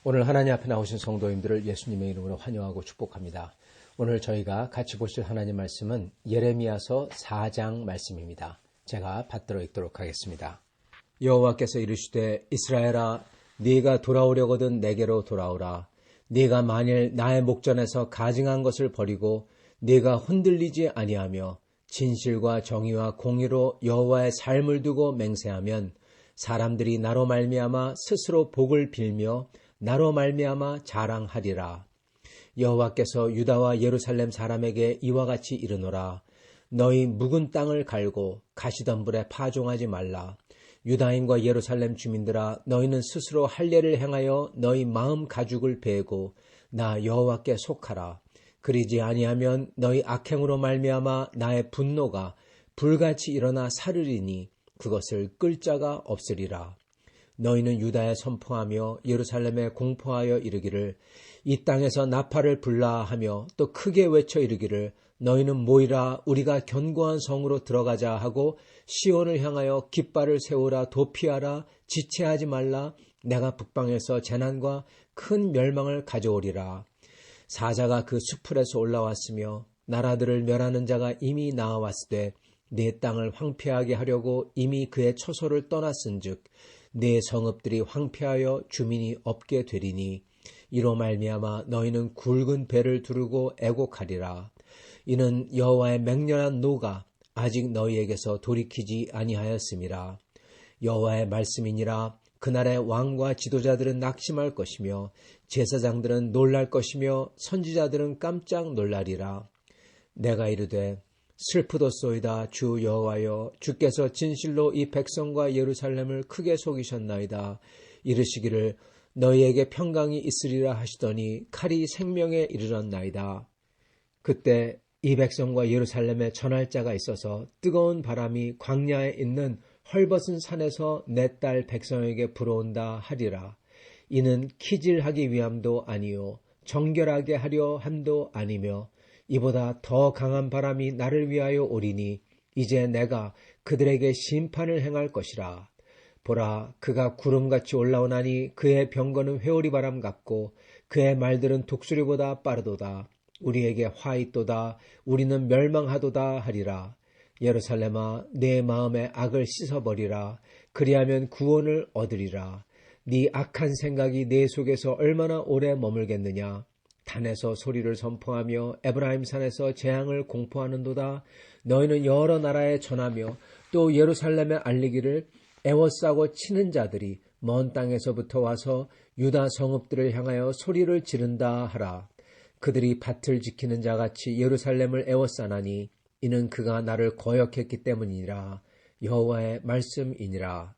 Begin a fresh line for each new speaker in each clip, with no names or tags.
오늘 하나님 앞에 나오신 성도님들을 예수님의 이름으로 환영하고 축복합니다. 오늘 저희가 같이 보실 하나님 말씀은 예레미야서 4장 말씀입니다. 제가 받들어 읽도록 하겠습니다. 여호와께서 이르시되 이스라엘아 네가 돌아오려거든 내게로 돌아오라. 네가 만일 나의 목전에서 가증한 것을 버리고 네가 흔들리지 아니하며 진실과 정의와 공의로 여호와의 삶을 두고 맹세하면 사람들이 나로 말미암아 스스로 복을 빌며 나로 말미암아 자랑하리라. 여호와께서 유다와 예루살렘 사람에게 이와 같이 이르노라. 너희 묵은 땅을 갈고 가시덤불에 파종하지 말라. 유다인과 예루살렘 주민들아 너희는 스스로 할례를 행하여 너희 마음 가죽을 베고 나 여호와께 속하라. 그리지 아니하면 너희 악행으로 말미암아 나의 분노가 불같이 일어나 사르리니 그것을 끌 자가 없으리라. 너희는 유다에 선포하며 예루살렘에 공포하여 이르기를 이 땅에서 나팔을 불라 하며 또 크게 외쳐 이르기를 너희는 모이라 우리가 견고한 성으로 들어가자 하고 시온을 향하여 깃발을 세우라 도피하라 지체하지 말라 내가 북방에서 재난과 큰 멸망을 가져오리라. 사자가 그 수풀에서 올라왔으며 나라들을 멸하는 자가 이미 나아왔으되 네 땅을 황폐하게 하려고 이미 그의 처소를 떠났은즉 네 성읍들이 황폐하여 주민이 없게 되리니 이로 말미암아 너희는 굵은 배를 두르고 애곡하리라. 이는 여호와의 맹렬한 노가 아직 너희에게서 돌이키지 아니하였음이라. 여호와의 말씀이니라. 그날에 왕과 지도자들은 낙심할 것이며 제사장들은 놀랄 것이며 선지자들은 깜짝 놀라리라. 내가 이르되 슬프도소이다 주 여호와여 주께서 진실로 이 백성과 예루살렘을 크게 속이셨나이다. 이르시기를 너희에게 평강이 있으리라 하시더니 칼이 생명에 이르렀나이다. 그때 이 백성과 예루살렘에 전할 자가 있어서 뜨거운 바람이 광야에 있는 헐벗은 산에서 내 딸 백성에게 불어온다 하리라. 이는 키질하기 위함도 아니요 정결하게 하려 함도 아니며 이보다 더 강한 바람이 나를 위하여 오리니 이제 내가 그들에게 심판을 행할 것이라. 보라 그가 구름같이 올라오나니 그의 병거는 회오리 바람 같고 그의 말들은 독수리보다 빠르도다. 우리에게 화 있도다 우리는 멸망하도다 하리라. 예루살렘아 내 마음의 악을 씻어버리라. 그리하면 구원을 얻으리라. 네 악한 생각이 내 속에서 얼마나 오래 머물겠느냐. 단에서 소리를 선포하며 에브라임 산에서 재앙을 공포하는도다. 너희는 여러 나라에 전하며 또 예루살렘에 알리기를 애워싸고 치는 자들이 먼 땅에서부터 와서 유다 성읍들을 향하여 소리를 지른다 하라. 그들이 밭을 지키는 자같이 예루살렘을 애워싸나니 이는 그가 나를 거역했기 때문이니라. 여호와의 말씀이니라.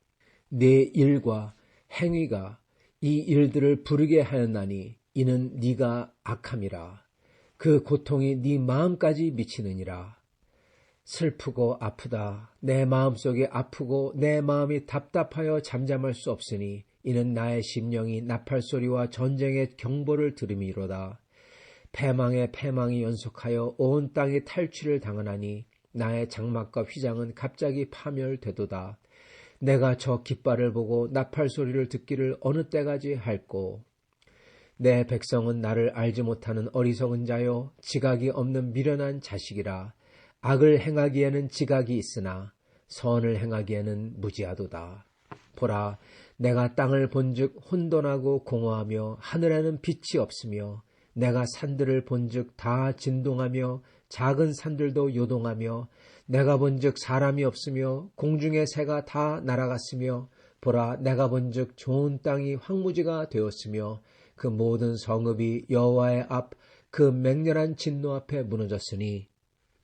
네 일과 행위가 이 일들을 부르게 하였나니 이는 네가 악함이라. 그 고통이 네 마음까지 미치느니라. 슬프고 아프다. 내 마음속이 아프고 내 마음이 답답하여 잠잠할 수 없으니 이는 나의 심령이 나팔소리와 전쟁의 경보를 들음이로다. 패망에 패망이 연속하여 온 땅이 탈취를 당하나니 나의 장막과 휘장은 갑자기 파멸되도다. 내가 저 깃발을 보고 나팔소리를 듣기를 어느 때까지 할꼬. 내 백성은 나를 알지 못하는 어리석은 자요 지각이 없는 미련한 자식이라. 악을 행하기에는 지각이 있으나 선을 행하기에는 무지하도다. 보라 내가 땅을 본즉 혼돈하고 공허하며 하늘에는 빛이 없으며 내가 산들을 본즉 다 진동하며 작은 산들도 요동하며 내가 본즉 사람이 없으며 공중의 새가 다 날아갔으며 보라 내가 본즉 좋은 땅이 황무지가 되었으며 그 모든 성읍이 여호와의 앞 그 맹렬한 진노 앞에 무너졌으니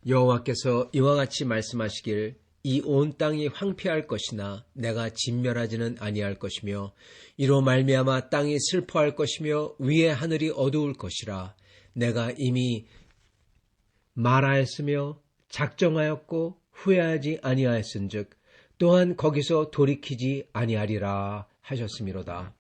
여호와께서 이와 같이 말씀하시길 이 온 땅이 황폐할 것이나 내가 진멸하지는 아니할 것이며 이로 말미암아 땅이 슬퍼할 것이며 위의 하늘이 어두울 것이라. 내가 이미 말하였으며 작정하였고 후회하지 아니하였은즉 또한 거기서 돌이키지 아니하리라 하셨음이로다.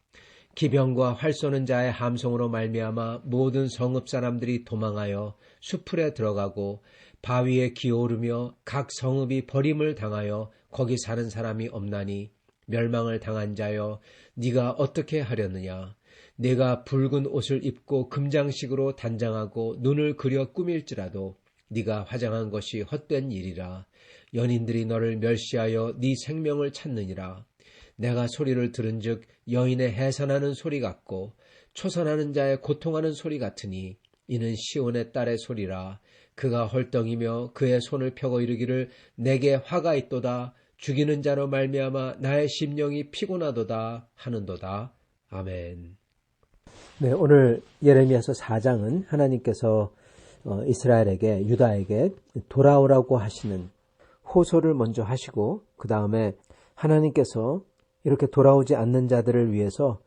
기병과 활 쏘는 자의 함성으로 말미암아 모든 성읍 사람들이 도망하여 수풀에 들어가고 바위에 기어오르며 각 성읍이 버림을 당하여 거기 사는 사람이 없나니 멸망을 당한 자여 네가 어떻게 하려느냐. 네가 붉은 옷을 입고 금장식으로 단장하고 눈을 그려 꾸밀지라도 네가 화장한 것이 헛된 일이라. 연인들이 너를 멸시하여 네 생명을 찾느니라. 내가 소리를 들은즉 여인의 해산하는 소리 같고 초선하는 자의 고통하는 소리 같으니 이는 시온의 딸의 소리라. 그가 헐떡이며 그의 손을 펴고 이르기를 내게 화가 있도다. 죽이는 자로 말미암아 나의 심령이 피곤하도다 하는도다. 아멘. 네, 오늘 예레미야서 4장은 하나님께서 이스라엘에게, 유다에게 돌아오라고 하시는 호소를 먼저 하시고, 그 다음에 하나님께서 이렇게 돌아오지 않는 자들을 위해서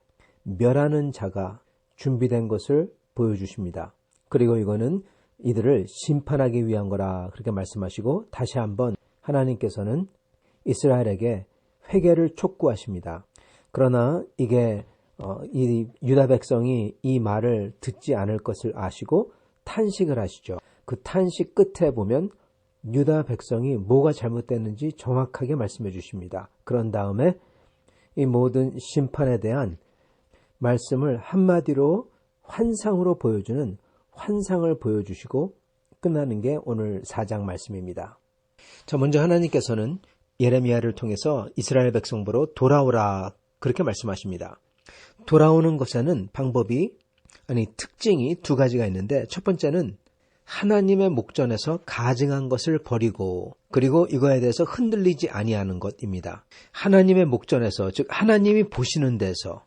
멸하는 자가 준비된 것을 보여주십니다. 그리고 이거는 이들을 심판하기 위한 거라 그렇게 말씀하시고, 다시 한번 하나님께서는 이스라엘에게 회개를 촉구하십니다. 그러나 이게 이 유다 백성이 이 말을 듣지 않을 것을 아시고 탄식을 하시죠. 그 탄식 끝에 보면 유다 백성이 뭐가 잘못됐는지 정확하게 말씀해 주십니다. 그런 다음에 이 모든 심판에 대한 말씀을 한마디로 환상으로 보여주는 환상을 보여주시고 끝나는 게 오늘 4장 말씀입니다. 자, 먼저 하나님께서는 예레미야를 통해서 이스라엘 백성 보러 돌아오라 그렇게 말씀하십니다. 돌아오는 것에는 특징이 두 가지가 있는데, 첫 번째는 하나님의 목전에서 가증한 것을 버리고, 그리고 이거에 대해서 흔들리지 아니하는 것입니다. 하나님의 목전에서, 즉 하나님이 보시는 데서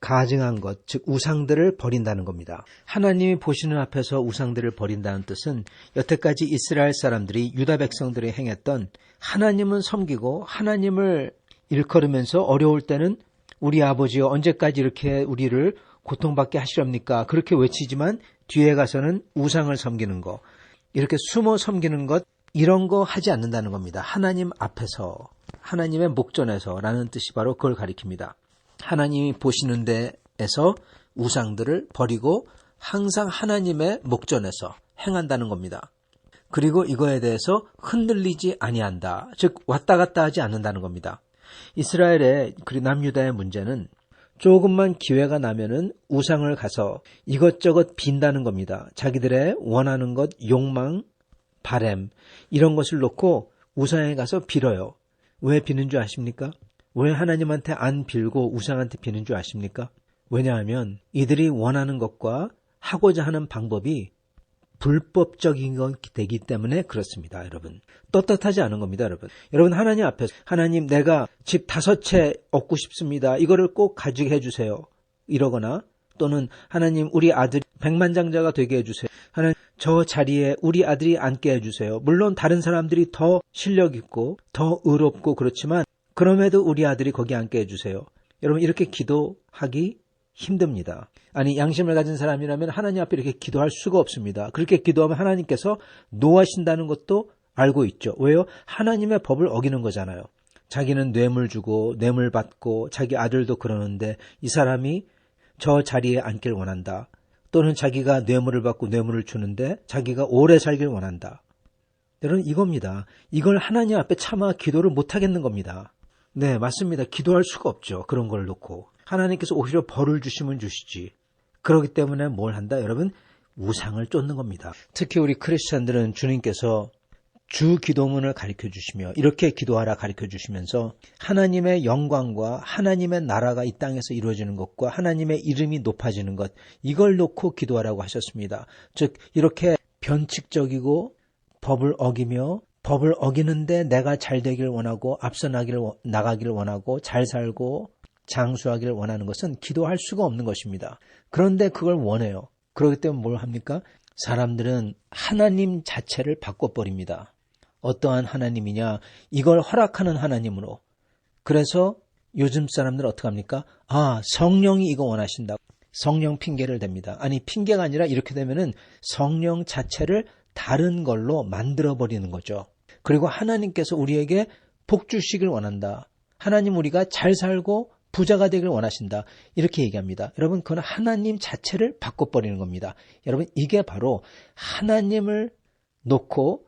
가증한 것, 즉 우상들을 버린다는 겁니다. 하나님이 보시는 앞에서 우상들을 버린다는 뜻은 여태까지 이스라엘 사람들이, 유다 백성들이 행했던 하나님은 섬기고 하나님을 일컬으면서 어려울 때는 우리 아버지여 언제까지 이렇게 우리를 고통받게 하시렵니까? 그렇게 외치지만 뒤에 가서는 우상을 섬기는 거, 이렇게 숨어 섬기는 것, 이런 거 하지 않는다는 겁니다. 하나님 앞에서, 하나님의 목전에서 라는 뜻이 바로 그걸 가리킵니다. 하나님이 보시는 데에서 우상들을 버리고 항상 하나님의 목전에서 행한다는 겁니다. 그리고 이거에 대해서 흔들리지 아니한다. 즉 왔다 갔다 하지 않는다는 겁니다. 이스라엘의 그리고 남유다의 문제는 조금만 기회가 나면은 우상을 가서 이것저것 빈다는 겁니다. 자기들의 원하는 것, 욕망, 바램 이런 것을 놓고 우상에 가서 빌어요. 왜 비는 줄 아십니까? 왜 하나님한테 안 빌고 우상한테 비는 줄 아십니까? 왜냐하면 이들이 원하는 것과 하고자 하는 방법이 불법적인 것 되기 때문에 그렇습니다, 여러분. 떳떳하지 않은 겁니다, 여러분. 여러분, 하나님 앞에서 하나님 내가 집 5채 얻고 싶습니다. 이거를 꼭 가지게 해주세요. 이러거나 또는 하나님 우리 아들이 백만장자가 되게 해주세요. 하나님 저 자리에 우리 아들이 앉게 해주세요. 물론 다른 사람들이 더 실력 있고 더 의롭고 그렇지만 그럼에도 우리 아들이 거기 앉게 해주세요. 여러분 이렇게 기도하기 힘듭니다. 아니 양심을 가진 사람이라면 하나님 앞에 이렇게 기도할 수가 없습니다. 그렇게 기도하면 하나님께서 노하신다는 것도 알고 있죠. 왜요? 하나님의 법을 어기는 거잖아요. 자기는 뇌물 주고 뇌물 받고 자기 아들도 그러는데 이 사람이 저 자리에 앉길 원한다. 또는 자기가 뇌물을 받고 뇌물을 주는데 자기가 오래 살길 원한다. 여러분 이겁니다. 이걸 하나님 앞에 차마 기도를 못하겠는 겁니다. 네, 맞습니다. 기도할 수가 없죠. 그런 걸 놓고. 하나님께서 오히려 벌을 주시면 주시지. 그렇기 때문에 뭘 한다? 여러분 우상을 쫓는 겁니다. 특히 우리 크리스찬들은 주님께서 주 기도문을 가르쳐 주시며 이렇게 기도하라 가르쳐 주시면서 하나님의 영광과 하나님의 나라가 이 땅에서 이루어지는 것과 하나님의 이름이 높아지는 것 이걸 놓고 기도하라고 하셨습니다. 즉 이렇게 변칙적이고 법을 어기며 법을 어기는데 내가 잘 되길 원하고 앞서 나가기를 원하고 잘 살고 장수하기를 원하는 것은 기도할 수가 없는 것입니다. 그런데 그걸 원해요. 그렇기 때문에 뭘 합니까? 사람들은 하나님 자체를 바꿔버립니다. 어떠한 하나님이냐? 이걸 허락하는 하나님으로. 그래서 요즘 사람들은 어떻게 합니까? 아, 성령이 이거 원하신다. 성령 핑계를 댑니다. 아니 핑계가 아니라 이렇게 되면은 성령 자체를 다른 걸로 만들어버리는 거죠. 그리고 하나님께서 우리에게 복 주시길 원한다. 하나님 우리가 잘 살고 부자가 되길 원하신다. 이렇게 얘기합니다. 여러분 그건 하나님 자체를 바꿔버리는 겁니다. 여러분 이게 바로 하나님을 놓고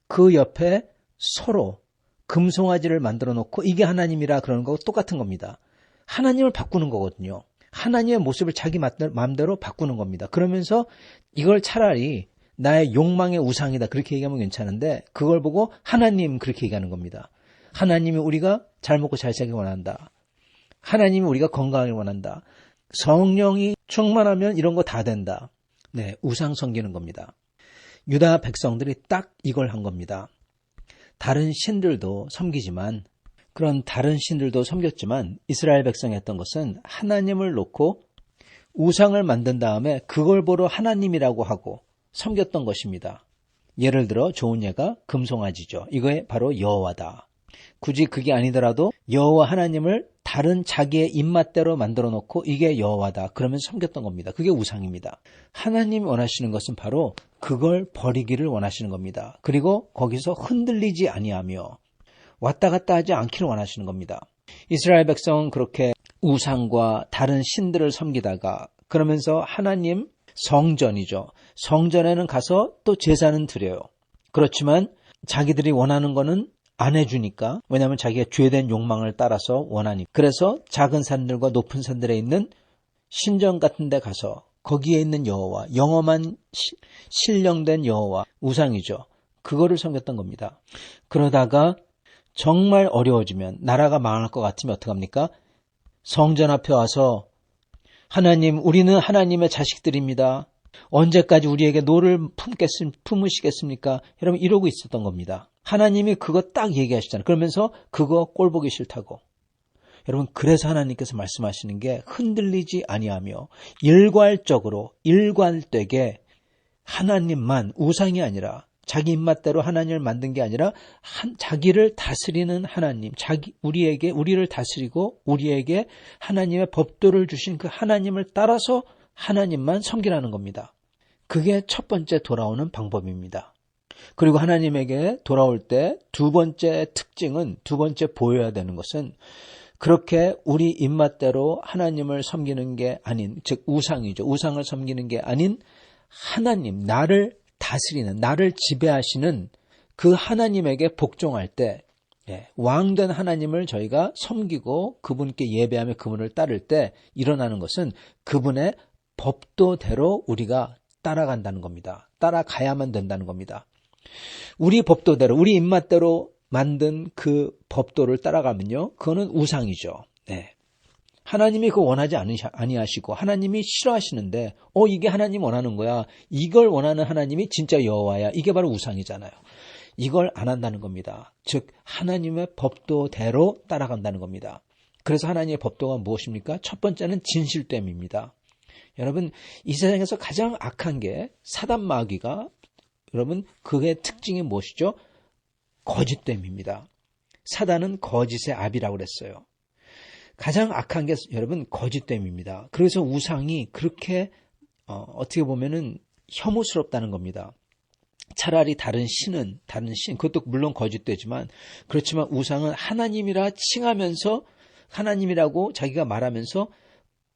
그 옆에 서로 금송아지를 만들어 놓고 이게 하나님이라 그러는 거하고 똑같은 겁니다. 하나님을 바꾸는 거거든요. 하나님의 모습을 자기 마음대로 바꾸는 겁니다. 그러면서 이걸 차라리 나의 욕망의 우상이다 그렇게 얘기하면 괜찮은데 그걸 보고 하나님 그렇게 얘기하는 겁니다. 하나님이 우리가 잘 먹고 잘 살기 원한다. 하나님이 우리가 건강하길 원한다. 성령이 충만하면 이런 거 다 된다. 네, 우상 섬기는 겁니다. 유다 백성들이 딱 이걸 한 겁니다. 다른 신들도 섬기지만 그런 다른 신들도 섬겼지만 이스라엘 백성이 했던 것은 하나님을 놓고 우상을 만든 다음에 그걸 보러 하나님이라고 하고 섬겼던 것입니다. 예를 들어 좋은 예가 금송아지죠. 이거에 바로 여호와다. 굳이 그게 아니더라도 여호와 하나님을 다른 자기의 입맛대로 만들어 놓고 이게 여호와다 그러면 섬겼던 겁니다. 그게 우상입니다. 하나님이 원하시는 것은 바로 그걸 버리기를 원하시는 겁니다. 그리고 거기서 흔들리지 아니하며 왔다 갔다 하지 않기를 원하시는 겁니다. 이스라엘 백성은 그렇게 우상과 다른 신들을 섬기다가 그러면서 하나님 성전이죠. 성전에는 가서 또 제사는 드려요. 그렇지만 자기들이 원하는 거는 안 해주니까 왜냐하면 자기가 죄된 욕망을 따라서 원하니까 그래서 작은 산들과 높은 산들에 있는 신전 같은 데 가서 거기에 있는 여호와 영험한 신령된 여호와 우상이죠. 그거를 섬겼던 겁니다. 그러다가 정말 어려워지면 나라가 망할 것 같으면 어떡합니까? 성전 앞에 와서 하나님 우리는 하나님의 자식들입니다. 언제까지 우리에게 노를 품으시겠습니까? 여러분 이러고 있었던 겁니다. 하나님이 그거 딱 얘기하시잖아요. 그러면서 그거 꼴보기 싫다고. 여러분 그래서 하나님께서 말씀하시는 게 흔들리지 아니하며 일관되게 하나님만 우상이 아니라 자기 입맛대로 하나님을 만든 게 아니라 자기를 다스리는 하나님, 우리를 다스리고 우리에게 하나님의 법도를 주신 그 하나님을 따라서 하나님만 섬기라는 겁니다. 그게 첫 번째 돌아오는 방법입니다. 그리고 하나님에게 돌아올 때 두 번째 특징은 두 번째 보여야 되는 것은 그렇게 우리 입맛대로 하나님을 섬기는 게 아닌 즉 우상이죠. 우상을 섬기는 게 아닌 하나님, 나를 다스리는 나를 지배하시는 그 하나님에게 복종할 때 왕된 하나님을 저희가 섬기고 그분께 예배하며 그분을 따를 때 일어나는 것은 그분의 법도대로 우리가 따라간다는 겁니다. 따라가야만 된다는 겁니다. 우리 법도대로 우리 입맛대로 만든 그 법도를 따라가면요. 그거는 우상이죠. 하나님이 그거 원하지 아니하시고 하나님이 싫어하시는데 이게 하나님 원하는 거야. 이걸 원하는 하나님이 진짜 여호와야. 이게 바로 우상이잖아요. 이걸 안 한다는 겁니다. 즉 하나님의 법도대로 따라간다는 겁니다. 그래서 하나님의 법도가 무엇입니까? 첫 번째는 진실됨입니다. 여러분 이 세상에서 가장 악한 게 사단 마귀가 여러분 그의 특징이 무엇이죠? 거짓됨입니다. 사단은 거짓의 압이라고 그랬어요. 가장 악한 게 여러분 거짓됨입니다. 그래서 우상이 그렇게 어떻게 보면은 혐오스럽다는 겁니다. 차라리 다른 신 그것도 물론 거짓되지만 그렇지만 우상은 하나님이라 칭하면서 하나님이라고 자기가 말하면서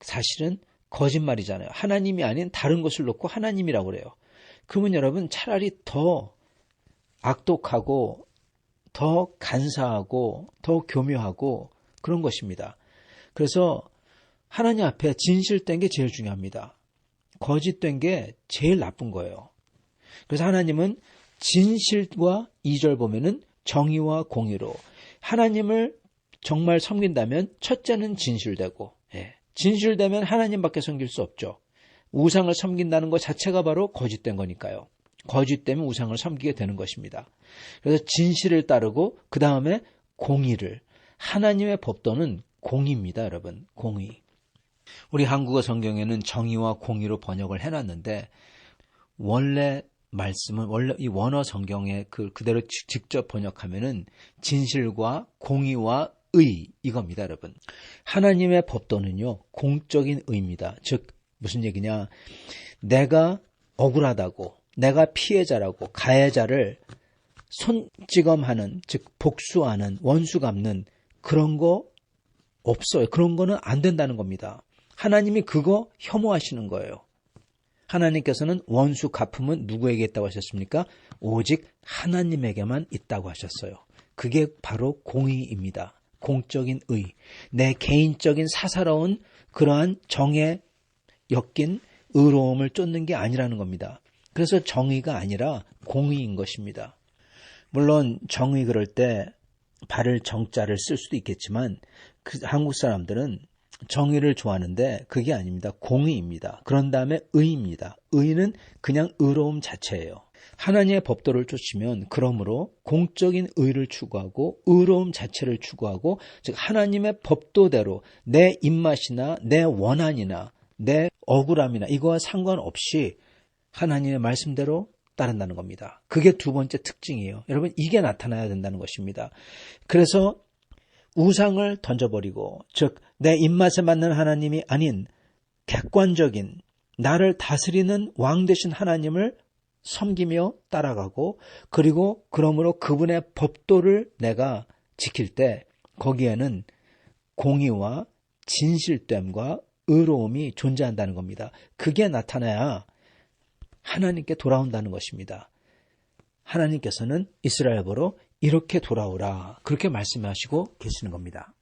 사실은 거짓말이잖아요. 하나님이 아닌 다른 것을 놓고 하나님이라고 그래요. 그러면 여러분 차라리 더 악독하고 더 간사하고 더 교묘하고 그런 것입니다. 그래서 하나님 앞에 진실된 게 제일 중요합니다. 거짓된 게 제일 나쁜 거예요. 그래서 하나님은 진실과 2절 보면은 정의와 공의로 하나님을 정말 섬긴다면 첫째는 진실되고 진실되면 하나님밖에 섬길 수 없죠. 우상을 섬긴다는 것 자체가 바로 거짓된 거니까요. 거짓되면 우상을 섬기게 되는 것입니다. 그래서 진실을 따르고 그 다음에 공의를 하나님의 법도는 공의입니다. 여러분 공의. 우리 한국어 성경에는 정의와 공의로 번역을 해놨는데 원래 말씀은 원래 이 원어 성경에 그대로 직접 번역하면은 진실과 공의와 의 이겁니다. 여러분 하나님의 법도는요 공적인 의입니다. 즉 무슨 얘기냐 내가 억울하다고 내가 피해자라고 가해자를 손찌검하는 즉 복수하는 원수 갚는 그런 거 없어요. 그런 거는 안 된다는 겁니다. 하나님이 그거 혐오하시는 거예요. 하나님께서는 원수 갚음은 누구에게 있다고 하셨습니까? 오직 하나님에게만 있다고 하셨어요. 그게 바로 공의입니다. 공적인 의, 내 개인적인 사사로운 그러한 정에 엮인 의로움을 쫓는 게 아니라는 겁니다. 그래서 정의가 아니라 공의인 것입니다. 물론 정의 그럴 때 발을 정자를 쓸 수도 있겠지만 한국 사람들은 정의를 좋아하는데 그게 아닙니다. 공의입니다. 그런 다음에 의입니다. 의는 그냥 의로움 자체예요. 하나님의 법도를 쫓으면 그러므로 공적인 의를 추구하고 의로움 자체를 추구하고 즉 하나님의 법도대로 내 입맛이나 내 원한이나 내 억울함이나 이거와 상관없이 하나님의 말씀대로 따른다는 겁니다. 그게 두 번째 특징이에요. 여러분 이게 나타나야 된다는 것입니다. 그래서 우상을 던져버리고 즉 내 입맛에 맞는 하나님이 아닌 객관적인 나를 다스리는 왕 되신 하나님을 섬기며 따라가고 그리고 그러므로 그분의 법도를 내가 지킬 때 거기에는 공의와 진실됨과 의로움이 존재한다는 겁니다. 그게 나타나야 하나님께 돌아온다는 것입니다. 하나님께서는 이스라엘보로 이렇게 돌아오라 그렇게 말씀하시고 계시는 겁니다.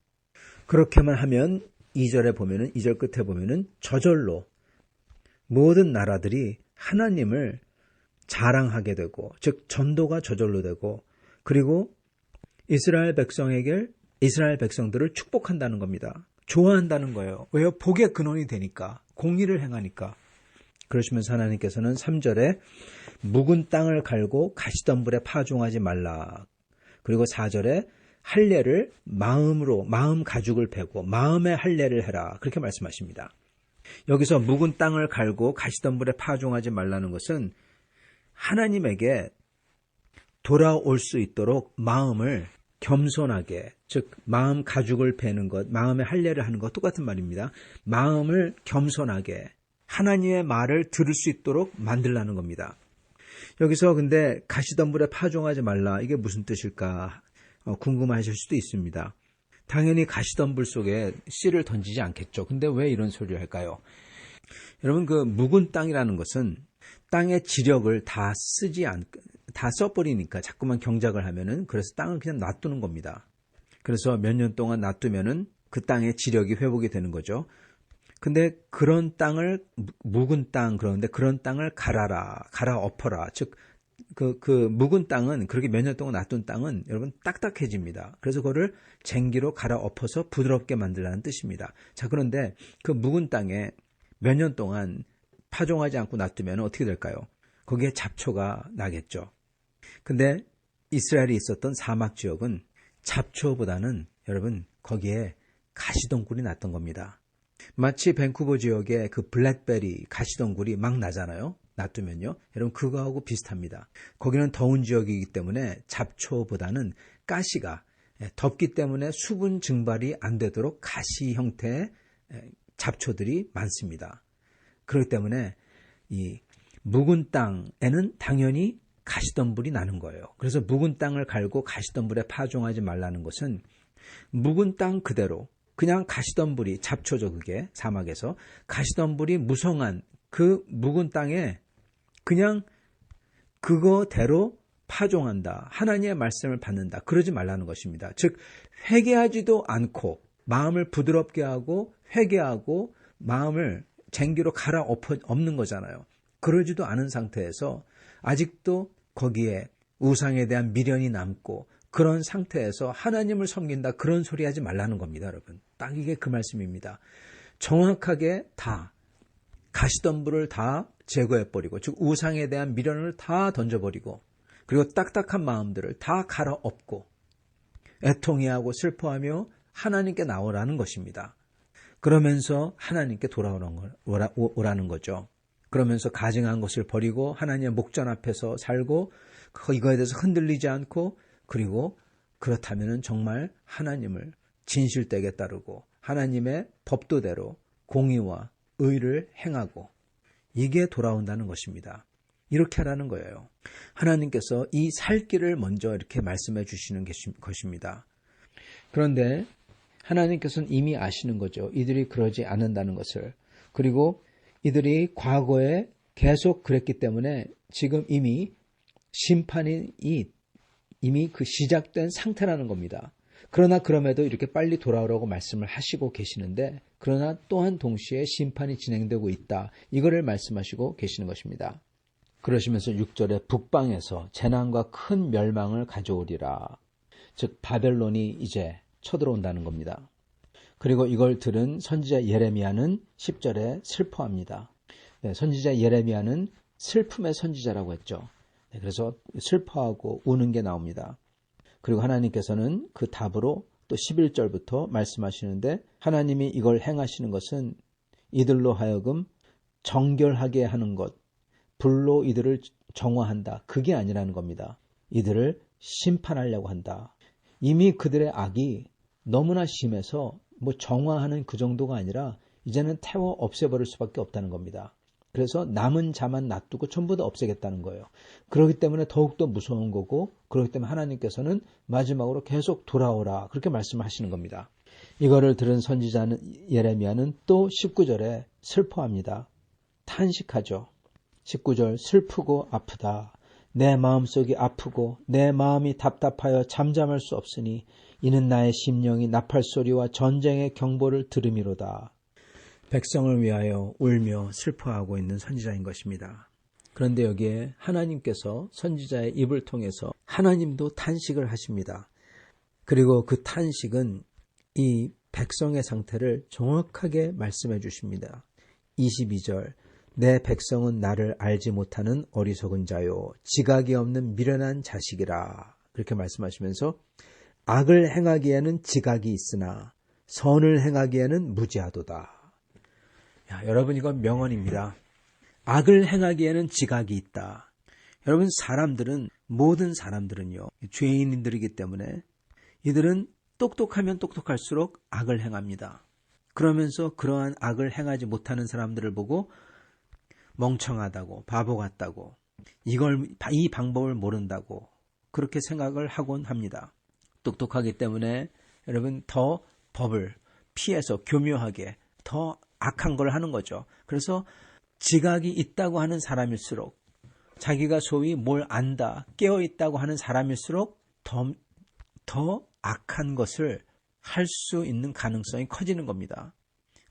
그렇게만 하면 2절에 보면은 2절 끝에 보면은 저절로 모든 나라들이 하나님을 자랑하게 되고 즉 전도가 저절로 되고 그리고 이스라엘 백성들을 축복한다는 겁니다. 좋아한다는 거예요. 왜요? 복의 근원이 되니까 공의를 행하니까. 그러시면서 하나님께서는 3절에 묵은 땅을 갈고 가시덤불에 파종하지 말라. 그리고 4절에 할례를 마음 가죽을 베고 마음의 할례를 해라. 그렇게 말씀하십니다. 여기서 묵은 땅을 갈고 가시덤불에 파종하지 말라는 것은 하나님에게 돌아올 수 있도록 마음을 겸손하게 즉 마음 가죽을 베는 것, 마음의 할례를 하는 것 똑같은 말입니다. 마음을 겸손하게 하나님의 말을 들을 수 있도록 만들라는 겁니다. 여기서 근데 가시덤불에 파종하지 말라 이게 무슨 뜻일까 궁금하실 수도 있습니다. 당연히 가시덤불 속에 씨를 던지지 않겠죠. 근데 왜 이런 소리를 할까요? 여러분 그 묵은 땅이라는 것은 땅의 지력을 다 써버리니까 자꾸만 경작을 하면은 그래서 땅을 그냥 놔두는 겁니다. 그래서 몇 년 동안 놔두면은 그 땅의 지력이 회복이 되는 거죠. 근데 그런 땅을 묵은 땅 그러는데 그런 땅을 갈아 엎어라. 즉 그 묵은 땅은 그렇게 몇 년 동안 놔둔 땅은 여러분 딱딱해집니다. 그래서 그거를 쟁기로 갈아 엎어서 부드럽게 만들라는 뜻입니다. 자 그런데 그 묵은 땅에 몇 년 동안 파종하지 않고 놔두면 어떻게 될까요? 거기에 잡초가 나겠죠. 근데 이스라엘이 있었던 사막 지역은 잡초보다는 여러분 거기에 가시덩굴이 났던 겁니다. 마치 밴쿠버 지역에 그 블랙베리 가시덩굴이 막 나잖아요. 놔두면요. 여러분 그거하고 비슷합니다. 거기는 더운 지역이기 때문에 잡초보다는 가시가 덥기 때문에 수분 증발이 안 되도록 가시 형태의 잡초들이 많습니다. 그렇기 때문에 이 묵은 땅에는 당연히 가시덤불이 나는 거예요. 그래서 묵은 땅을 갈고 가시덤불에 파종하지 말라는 것은 묵은 땅 그대로 그냥 가시덤불이 잡초죠. 그게 사막에서 가시덤불이 무성한 그 묵은 땅에 그냥 그거대로 파종한다. 하나님의 말씀을 받는다. 그러지 말라는 것입니다. 즉 회개하지도 않고 마음을 부드럽게 하고 회개하고 마음을 쟁기로 갈아 엎는 거잖아요. 그러지도 않은 상태에서 아직도 거기에 우상에 대한 미련이 남고 그런 상태에서 하나님을 섬긴다 그런 소리 하지 말라는 겁니다. 여러분 딱 이게 그 말씀입니다. 정확하게 다 가시덤불을 다 제거해버리고 즉 우상에 대한 미련을 다 던져버리고 그리고 딱딱한 마음들을 다 갈아엎고 애통해하고 슬퍼하며 하나님께 나오라는 것입니다. 그러면서 하나님께 돌아오라는 거죠. 그러면서 가증한 것을 버리고 하나님의 목전 앞에서 살고 이거에 대해서 흔들리지 않고 그리고 그렇다면 정말 하나님을 진실되게 따르고 하나님의 법도대로 공의와 의를 행하고 이게 돌아온다는 것입니다. 이렇게 하라는 거예요. 하나님께서 이 살 길을 먼저 이렇게 말씀해 주시는 것입니다. 그런데 하나님께서는 이미 아시는 거죠. 이들이 그러지 않는다는 것을. 그리고 이들이 과거에 계속 그랬기 때문에 지금 이미 심판이 이미 그 시작된 상태라는 겁니다. 그러나 그럼에도 이렇게 빨리 돌아오라고 말씀을 하시고 계시는데 그러나 또한 동시에 심판이 진행되고 있다. 이거를 말씀하시고 계시는 것입니다. 그러시면서 6절에 북방에서 재난과 큰 멸망을 가져오리라. 즉 바벨론이 이제 쳐들어온다는 겁니다. 그리고 이걸 들은 선지자 예레미야는 10절에 슬퍼합니다. 선지자 예레미야는 슬픔의 선지자라고 했죠. 그래서 슬퍼하고 우는 게 나옵니다. 그리고 하나님께서는 그 답으로 또 11절부터 말씀하시는데 하나님이 이걸 행하시는 것은 이들로 하여금 정결하게 하는 것, 불로 이들을 정화한다. 그게 아니라는 겁니다. 이들을 심판하려고 한다. 이미 그들의 악이 너무나 심해서 정화하는 그 정도가 아니라 이제는 태워 없애버릴 수밖에 없다는 겁니다. 그래서 남은 자만 놔두고 전부 다 없애겠다는 거예요. 그렇기 때문에 더욱더 무서운 거고 그렇기 때문에 하나님께서는 마지막으로 계속 돌아오라 그렇게 말씀하시는 겁니다. 이거를 들은 선지자는 예레미야는 또 19절에 슬퍼합니다. 탄식하죠. 19절 슬프고 아프다. 내 마음속이 아프고 내 마음이 답답하여 잠잠할 수 없으니 이는 나의 심령이 나팔소리와 전쟁의 경보를 들음이로다. 백성을 위하여 울며 슬퍼하고 있는 선지자인 것입니다. 그런데 여기에 하나님께서 선지자의 입을 통해서 하나님도 탄식을 하십니다. 그리고 그 탄식은 이 백성의 상태를 정확하게 말씀해 주십니다. 22절 내 백성은 나를 알지 못하는 어리석은 자요 지각이 없는 미련한 자식이라 그렇게 말씀하시면서 악을 행하기에는 지각이 있으나 선을 행하기에는 무지하도다. 여러분 이건 명언입니다. 악을 행하기에는 지각이 있다. 여러분 모든 사람들은요 죄인들이기 때문에 이들은 똑똑하면 똑똑할수록 악을 행합니다. 그러면서 그러한 악을 행하지 못하는 사람들을 보고 멍청하다고 바보 같다고 이 방법을 모른다고 그렇게 생각을 하곤 합니다. 똑똑하기 때문에 여러분 더 법을 피해서 교묘하게 더 악한 걸 하는 거죠. 그래서 지각이 있다고 하는 사람일수록 자기가 소위 뭘 안다, 깨어있다고 하는 사람일수록 더 악한 것을 할 수 있는 가능성이 커지는 겁니다.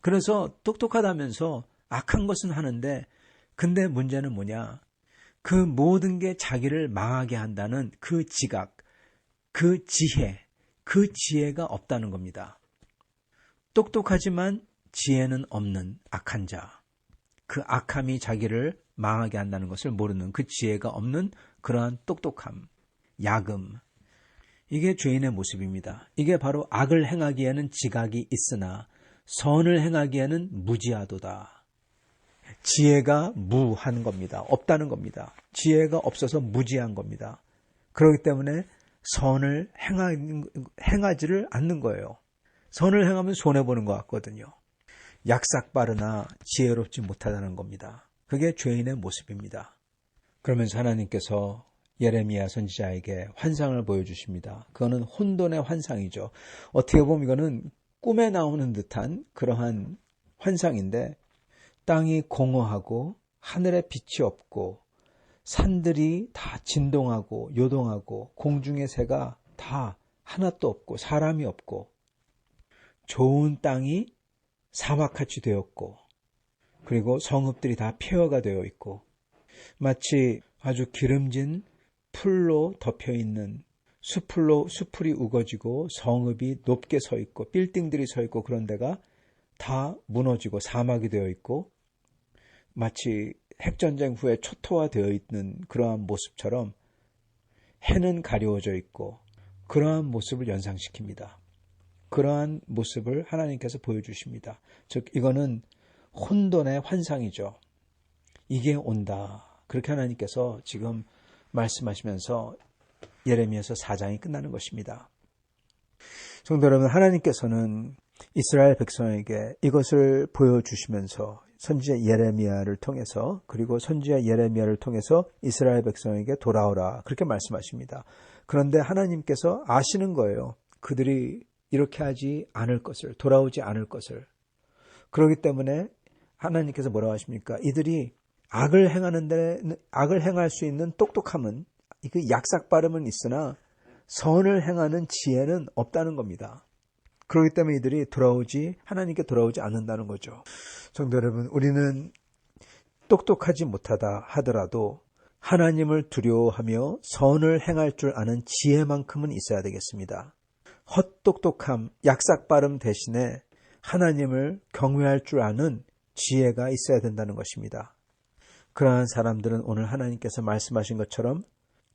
그래서 똑똑하다면서 악한 것은 하는데 근데 문제는 뭐냐? 그 모든 게 자기를 망하게 한다는 그 지각, 그 지혜가 없다는 겁니다. 똑똑하지만 지혜는 없는 악한 자. 그 악함이 자기를 망하게 한다는 것을 모르는 그 지혜가 없는 그러한 똑똑함, 야금. 이게 죄인의 모습입니다. 이게 바로 악을 행하기에는 지각이 있으나 선을 행하기에는 무지하도다. 지혜가 무한 겁니다. 없다는 겁니다. 지혜가 없어서 무지한 겁니다. 그렇기 때문에 선을 행하지를 않는 거예요. 선을 행하면 손해보는 것 같거든요. 약삭빠르나 지혜롭지 못하다는 겁니다. 그게 죄인의 모습입니다. 그러면서 하나님께서 예레미야 선지자에게 환상을 보여주십니다. 그거는 혼돈의 환상이죠. 어떻게 보면 이거는 꿈에 나오는 듯한 그러한 환상인데 땅이 공허하고 하늘에 빛이 없고 산들이 다 진동하고 요동하고 공중의 새가 다 하나도 없고 사람이 없고 좋은 땅이 사막같이 되었고 그리고 성읍들이 다 폐허가 되어 있고 마치 아주 기름진 풀로 덮여있는 수풀이 우거지고 성읍이 높게 서 있고 빌딩들이 서 있고 그런 데가 다 무너지고 사막이 되어 있고 마치 핵전쟁 후에 초토화되어 있는 그러한 모습처럼 해는 가려워져 있고 그러한 모습을 연상시킵니다. 그러한 모습을 하나님께서 보여주십니다. 즉 이거는 혼돈의 환상이죠. 이게 온다. 그렇게 하나님께서 지금 말씀하시면서 예레미야서 4장이 끝나는 것입니다. 성도 여러분, 하나님께서는 이스라엘 백성에게 이것을 보여주시면서 선지자 예레미야를 통해서 그리고 선지자 예레미야를 통해서 이스라엘 백성에게 돌아오라 그렇게 말씀하십니다. 그런데 하나님께서 아시는 거예요. 그들이 이렇게 하지 않을 것을, 돌아오지 않을 것을. 그렇기 때문에 하나님께서 뭐라고 하십니까? 이들이 악을 행할 수 있는 똑똑함은 그 약삭빠름은 있으나
선을 행하는 지혜는 없다는 겁니다. 그렇기 때문에 이들이 하나님께 돌아오지 않는다는 거죠. 성도 여러분, 우리는 똑똑하지 못하다 하더라도 하나님을 두려워하며 선을 행할 줄 아는 지혜만큼은 있어야 되겠습니다. 헛똑똑함, 약삭빠름 대신에 하나님을 경외할 줄 아는 지혜가 있어야 된다는 것입니다. 그러한 사람들은 오늘 하나님께서 말씀하신 것처럼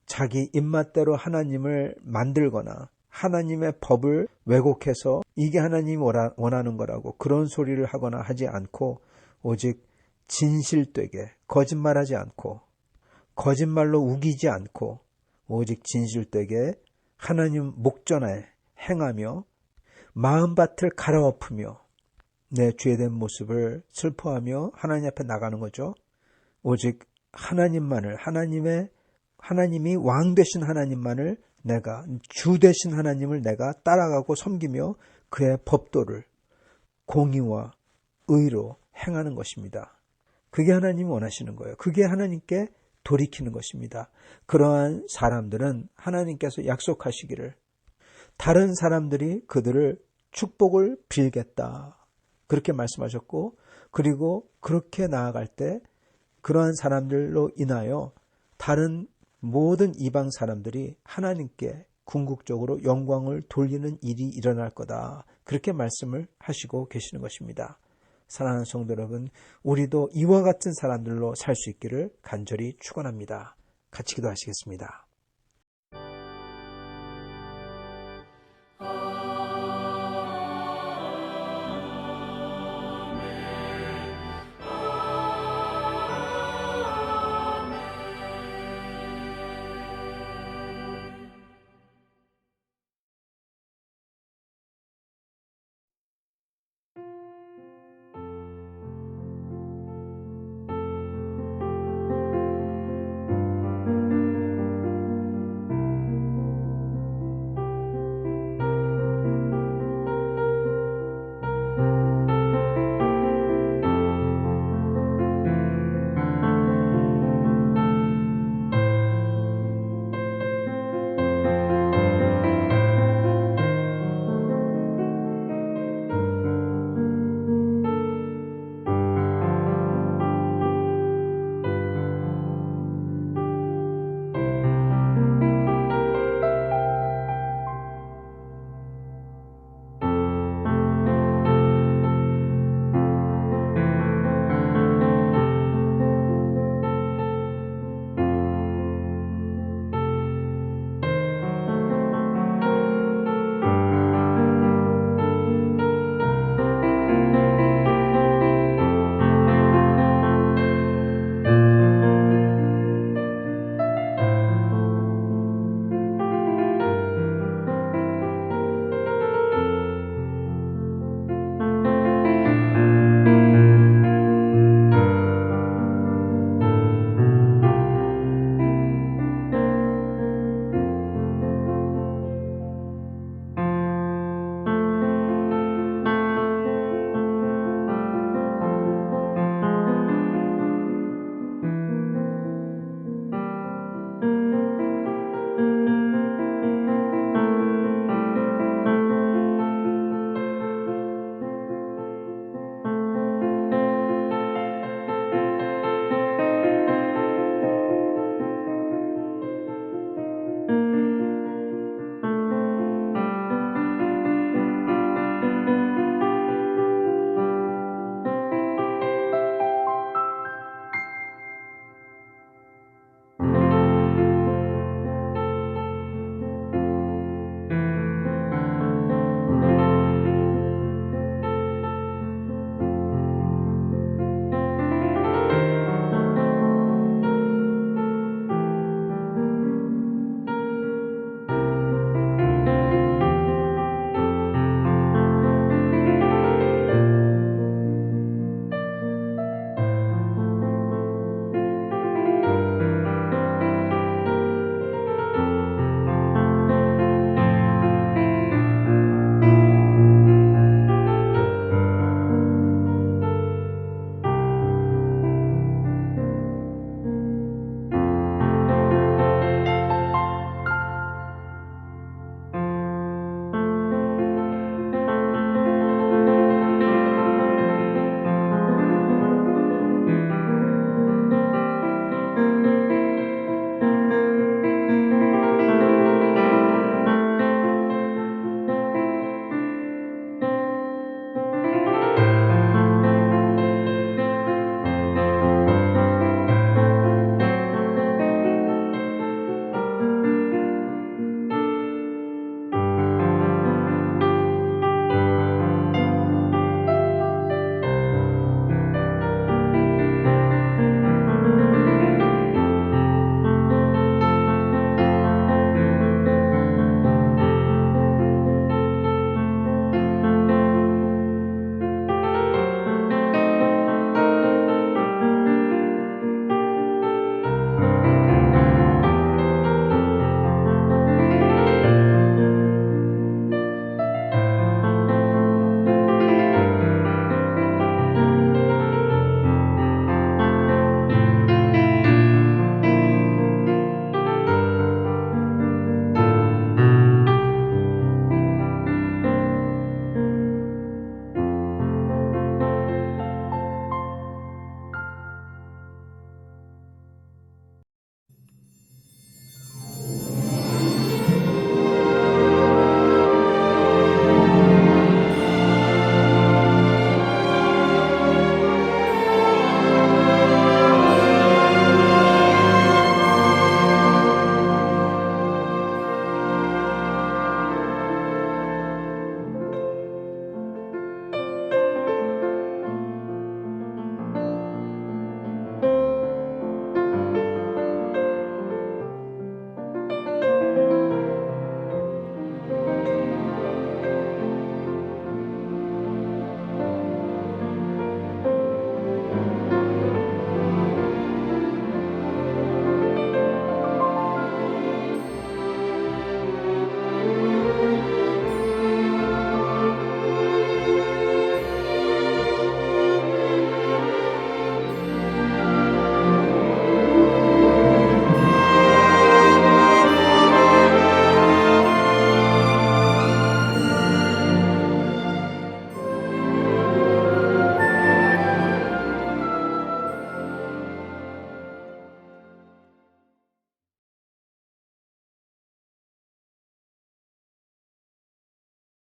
자기 입맛대로 하나님을 만들거나 하나님의 법을 왜곡해서 이게 하나님이 원하는 거라고 그런 소리를 하거나 하지 않고 오직 진실되게 거짓말하지 않고 거짓말로 우기지 않고 오직 진실되게 하나님 목전에 행하며 마음밭을 갈아엎으며 내 죄된 모습을 슬퍼하며 하나님 앞에 나가는 거죠. 오직 하나님만을 하나님이 왕 되신 하나님만을 내가 주 되신 하나님을 내가 따라가고 섬기며 그의 법도를 공의와 의로 행하는 것입니다. 그게 하나님이 원하시는 거예요. 그게 하나님께 돌이키는 것입니다. 그러한 사람들은 하나님께서 약속하시기를 다른 사람들이 그들을 축복을 빌겠다. 그렇게 말씀하셨고 그리고 그렇게 나아갈 때 그러한 사람들로 인하여 다른 모든 이방 사람들이 하나님께 궁극적으로 영광을 돌리는 일이 일어날 거다. 그렇게 말씀을 하시고 계시는 것입니다. 사랑하는 성도 여러분, 우리도 이와 같은 사람들로 살 수 있기를 간절히 축원합니다. 같이 기도하시겠습니다.